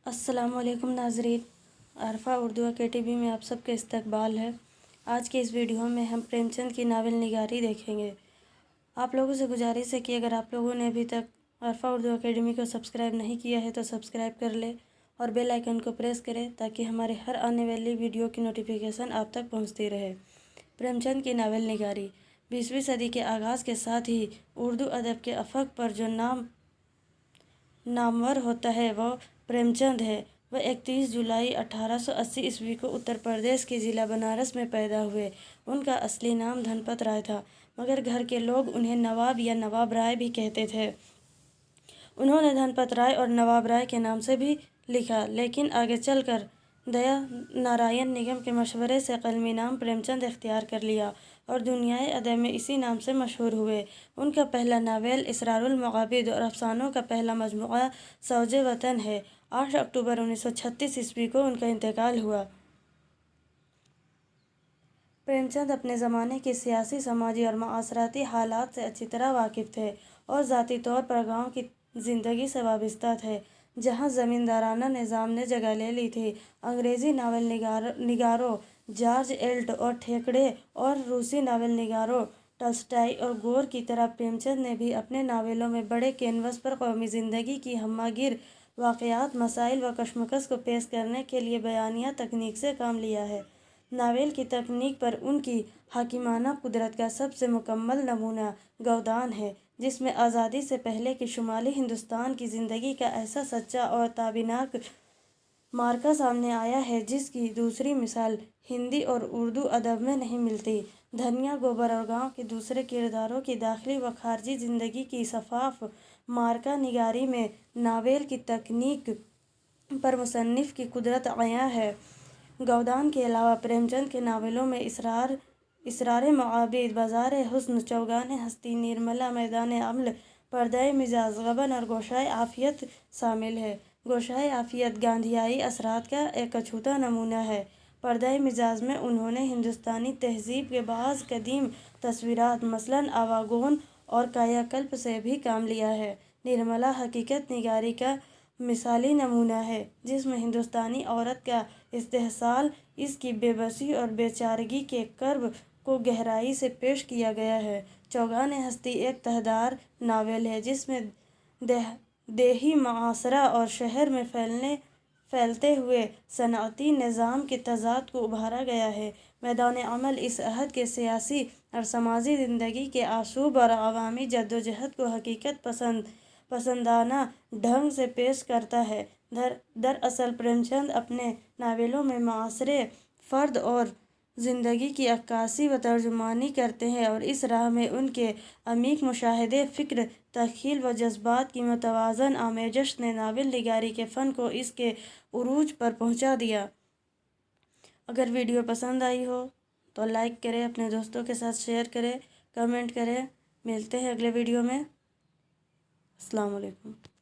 السلام علیکم ناظرین، عرفہ اردو اکیڈمی میں آپ سب کا استقبال ہے۔ آج کے اس ویڈیو میں ہم پریم چند کی ناول نگاری دیکھیں گے۔ آپ لوگوں سے گزارش ہے کہ اگر آپ لوگوں نے ابھی تک عرفہ اردو اکیڈمی کو سبسکرائب نہیں کیا ہے تو سبسکرائب کر لیں اور بیل آئیکن کو پریس کریں تاکہ ہمارے ہر آنے والی ویڈیو کی نوٹیفیکیشن آپ تک پہنچتی رہے۔ پریم چند کی ناول نگاری 20ویں صدی کے آغاز کے ساتھ ہی اردو ادب کے افق پر جو نامور ہوتا ہے وہ پریم چند ہے۔ وہ 31 جولائی 1880 کو اتر پردیش کے ضلع بنارس میں پیدا ہوئے۔ ان کا اصلی نام دھنپت رائے تھا، مگر گھر کے لوگ انہیں نواب یا نواب رائے بھی کہتے تھے۔ انہوں نے دھنپت رائے اور نواب رائے کے نام سے بھی لکھا، لیکن آگے چل کر دیا نارائن نگم کے مشورے سے قلمی نام پریم چند اختیار کر لیا اور دنیائے ادب میں اسی نام سے مشہور ہوئے۔ ان کا پہلا ناول اسرار المعابد اور افسانوں کا پہلا مجموعہ سوج وطن ہے۔ 8 اکتوبر 1936 کو ان کا انتقال ہوا۔ پریم چند اپنے زمانے کے سیاسی، سماجی اور معاشرتی حالات سے اچھی طرح واقف تھے اور ذاتی طور پر گاؤں کی زندگی سے وابستہ تھے، جہاں زمیندارانہ نظام نے جگہ لے لی تھی۔ انگریزی ناول نگاروں جارج ایلٹ اور تھیکڑے اور روسی ناول نگاروں ٹالسٹائی اور گور کی طرح پریم چند نے بھی اپنے ناولوں میں بڑے کینوس پر قومی زندگی کی ہمہ گیر واقعات، مسائل و کشمکش کو پیش کرنے کے لیے بیانیہ تکنیک سے کام لیا ہے۔ ناول کی تکنیک پر ان کی حکیمانہ قدرت کا سب سے مکمل نمونہ گودان ہے، جس میں آزادی سے پہلے کے شمالی ہندوستان کی زندگی کا ایسا سچا اور تابناک معرکہ سامنے آیا ہے جس کی دوسری مثال ہندی اور اردو ادب میں نہیں ملتی۔ دھنیا گوبر اور گاؤں کے دوسرے کرداروں کی داخلی و خارجی زندگی کی شفاف معرکہ نگاری میں ناول کی تکنیک پر مصنف کی قدرت عیاں ہے۔ گودان کے علاوہ پریم چند کے ناولوں میں اسرار معابد، بازار حسن، چوگان ہستی، نرملا، میدان عمل، پردۂ مزاج، غبن اور گوشۂ عافیت شامل ہیں۔ گوشۂ عافیت گاندھیائی اثرات کا ایک اچھوتا نمونہ ہے۔ پردۂ مزاج میں انہوں نے ہندوستانی تہذیب کے بعض قدیم تصورات، مثلاً آواگون اور کایا کلپ سے بھی کام لیا ہے۔ نرملا حقیقت نگاری کا مثالی نمونہ ہے، جس میں ہندوستانی عورت کا استحصال، اس کی بے بسی اور بے چارگی کے کرب کو گہرائی سے پیش کیا گیا ہے۔ چوگان ہستی ایک تہدار ناول ہے جس میں دیہی معاشرہ اور شہر میں پھیلتے ہوئے صنعتی نظام کے تضاد کو ابھارا گیا ہے۔ میدان عمل اس عہد کے سیاسی اور سماجی زندگی کے آشوب اور عوامی جدوجہد کو حقیقت پسندانہ ڈھنگ سے پیش کرتا ہے۔ دراصل پریم چند اپنے ناولوں میں معاشرے، فرد اور زندگی کی عکاسی و ترجمانی کرتے ہیں اور اس راہ میں ان کے عمیق مشاہدے، فکر، تخیل و جذبات کی متوازن آمیزش نے ناول نگاری کے فن کو اس کے عروج پر پہنچا دیا۔ اگر ویڈیو پسند آئی ہو تو لائک کریں، اپنے دوستوں کے ساتھ شیئر کریں، کمنٹ کریں۔ ملتے ہیں اگلے ویڈیو میں۔ السلام علیکم۔